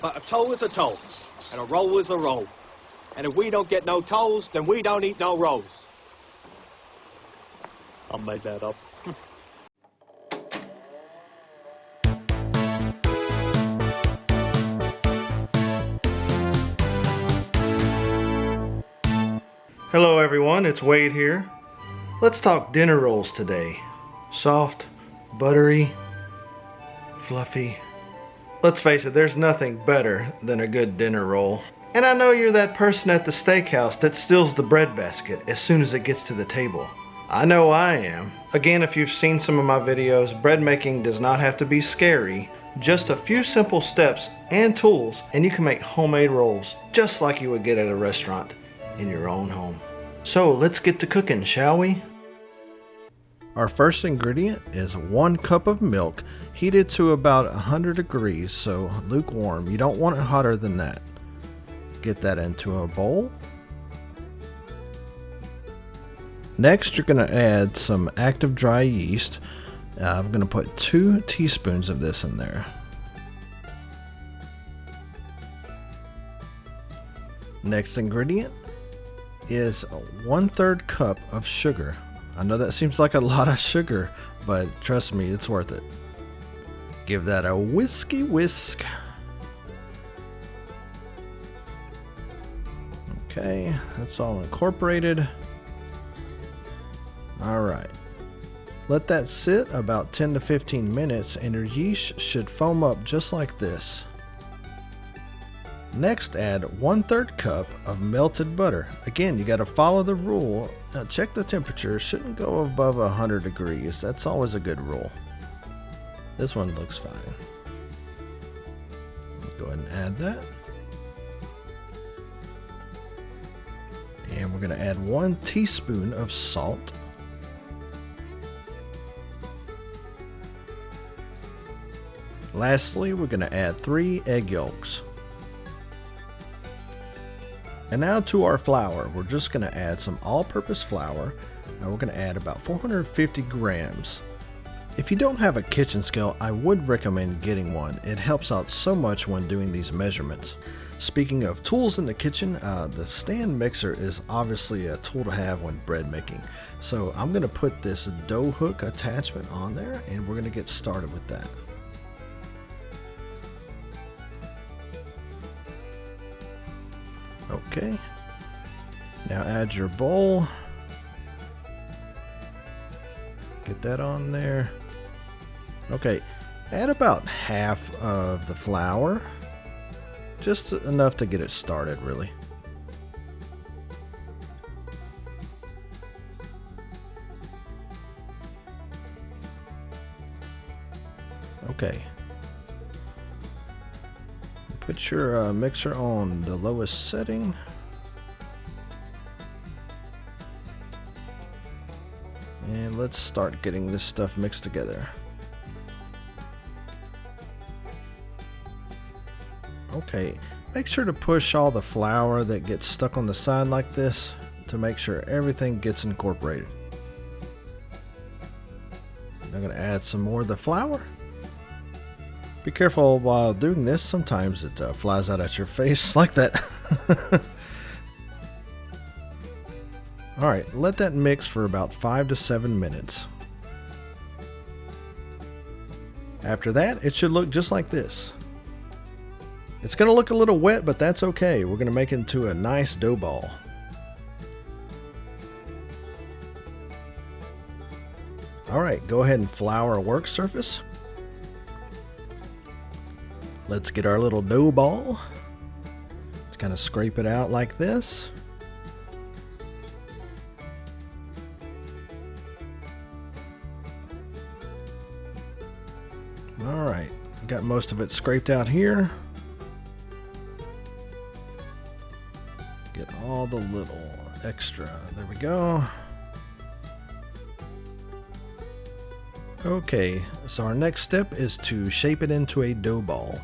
But a toll is a toll, and a roll is a roll. And if we don't get no tolls, then we don't eat no rolls. I made that up. Hello everyone, it's Wade here. Let's talk dinner rolls today. Soft, buttery, fluffy. Let's face it, there's nothing better than a good dinner roll. And I know you're that person at the steakhouse that steals the bread basket as soon as it gets to the table. I know I am. Again, if you've seen some of my videos, bread making does not have to be scary. Just a few simple steps and tools, and you can make homemade rolls just like you would get at a restaurant in your own home. So let's get to cooking, shall we? Our first ingredient is 1 cup of milk heated to about 100 degrees, so lukewarm. You don't want it hotter than that. Get that into a bowl. Next, you're going to add some active dry yeast. I'm going to put 2 teaspoons of this in there. Next ingredient is 1/3 cup of sugar. I know that seems like a lot of sugar, but trust me, it's worth it. Give that a whiskey whisk. Okay, that's all incorporated. All right. Let that sit about 10 to 15 minutes and your yeast should foam up just like this. Next, add 1/3 cup of melted butter. Again, you got to follow the rule. Check the temperature. Shouldn't go above 100 degrees. That's always a good rule. This one looks fine. Go ahead and add that. And we're going to add 1 teaspoon of salt. Lastly, we're going to add 3 egg yolks. And now to our flour. We're just going to add some all-purpose flour. And we're going to add about 450 grams. If you don't have a kitchen scale, I would recommend getting one. It helps out so much when doing these measurements. Speaking of tools in the kitchen, the stand mixer is obviously a tool to have when bread making. So I'm going to put this dough hook attachment on there and we're going to get started with that. Okay, now add your bowl. Get that on there. Okay, add about half of the flour. Just enough to get it started, really. Okay. Put your mixer on the lowest setting. And let's start getting this stuff mixed together. Okay, make sure to push all the flour that gets stuck on the side like this to make sure everything gets incorporated. I'm going to add some more of the flour. Be careful while doing this, sometimes it flies out at your face like that. Alright, let that mix for about 5 to 7 minutes. After that, it should look just like this. It's going to look a little wet, but that's okay. We're going to make it into a nice dough ball. Alright, go ahead and flour a work surface. Let's get our little dough ball. Just kind of scrape it out like this. Alright, got most of it scraped out here. Get all the little extra. There we go. Okay, so our next step is to shape it into a dough ball.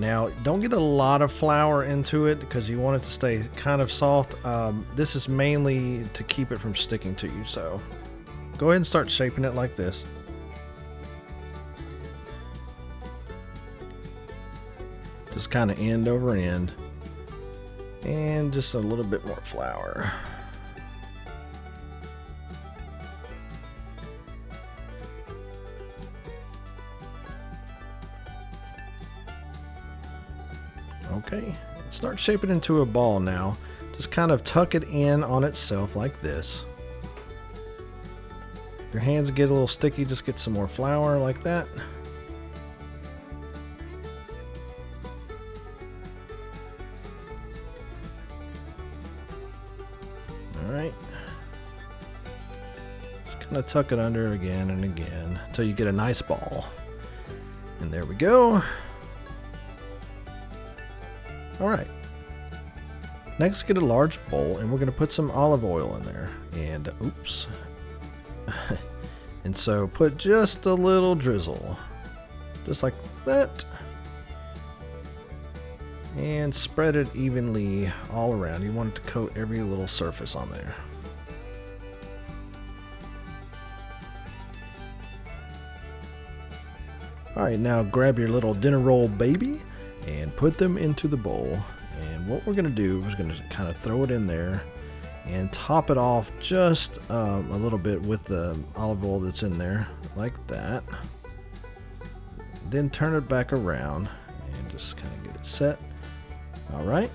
Now, don't get a lot of flour into it because you want it to stay kind of soft. This is mainly to keep it from sticking to you, so go ahead and start shaping it like this. just kind of end over end, and just a little bit more flour. Okay, start shaping into a ball now. Just kind of tuck it in on itself like this. If your hands get a little sticky, just get some more flour like that. Alright. Just kind of tuck it under again and again until you get a nice ball. And there we go. Alright. Next, get a large bowl and we're going to put some olive oil in there. And oops. And so put just a little drizzle. Just like that. And spread it evenly all around. You want it to coat every little surface on there. Alright, now grab your little dinner roll baby and put them into the bowl. And what we're going to do is going to kind of throw it in there and top it off just a little bit with the olive oil that's in there, like that. Then turn it back around and just kind of get it set. Alright.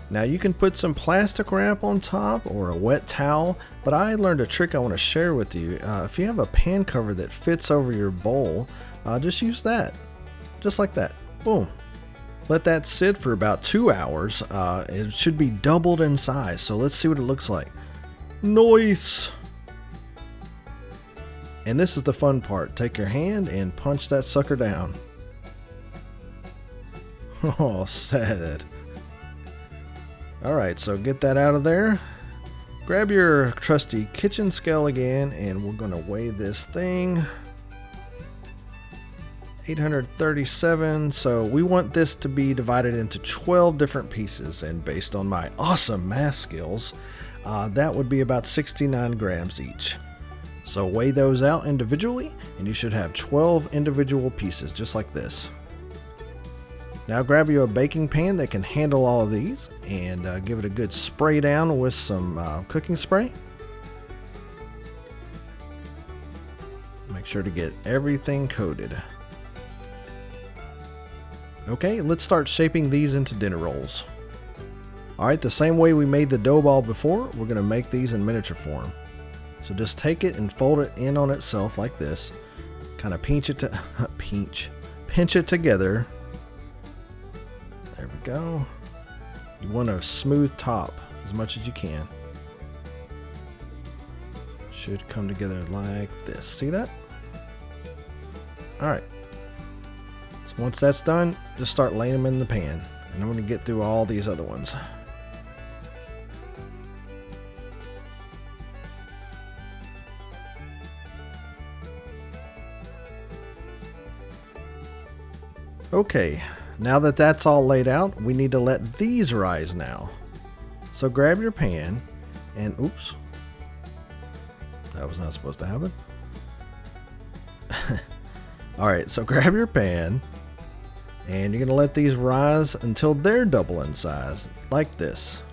Now you can put some plastic wrap on top or a wet towel, but I learned a trick I want to share with you. If you have a pan cover that fits over your bowl, just use that. Just like that. Boom. Let that sit for about 2 hours. It should be doubled in size. So let's see what it looks like. Nice. And this is the fun part. Take your hand and punch that sucker down. Oh, sad. Alright, so get that out of there. Grab your trusty kitchen scale again, and we're going to weigh this thing. 837. So we want this to be divided into 12 different pieces, and based on my awesome math skills, that would be about 69 grams each. So weigh those out individually, and you should have 12 individual pieces just like this. Now grab you a baking pan that can handle all of these, and give it a good spray down with some cooking spray. Make sure to get everything coated. Okay, let's start shaping these into dinner rolls. Alright, the same way we made the dough ball before, we're going to make these in miniature form. So just take it and fold it in on itself like this. Kind of pinch it together. There we go. You want a smooth top as much as you can. Should come together like this. See that? Alright. So once that's done, just start laying them in the pan. And I'm going to get through all these other ones. Okay, now that that's all laid out, we need to let these rise now. So grab your pan and oops. That was not supposed to happen. Alright, so grab your pan and you're going to let these rise until they're double in size, like this.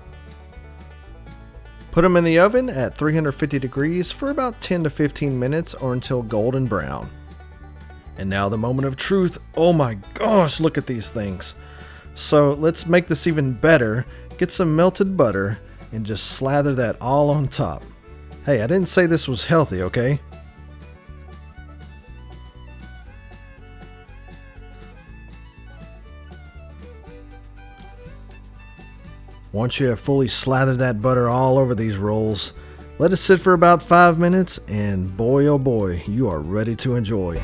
Put them in the oven at 350 degrees for about 10 to 15 minutes or until golden brown. And now the moment of truth. Oh my gosh, look at these things. So let's make this even better. Get some melted butter and just slather that all on top. Hey, I didn't say this was healthy, okay? Once you have fully slathered that butter all over these rolls, let it sit for about 5 minutes, and boy oh boy, you are ready to enjoy.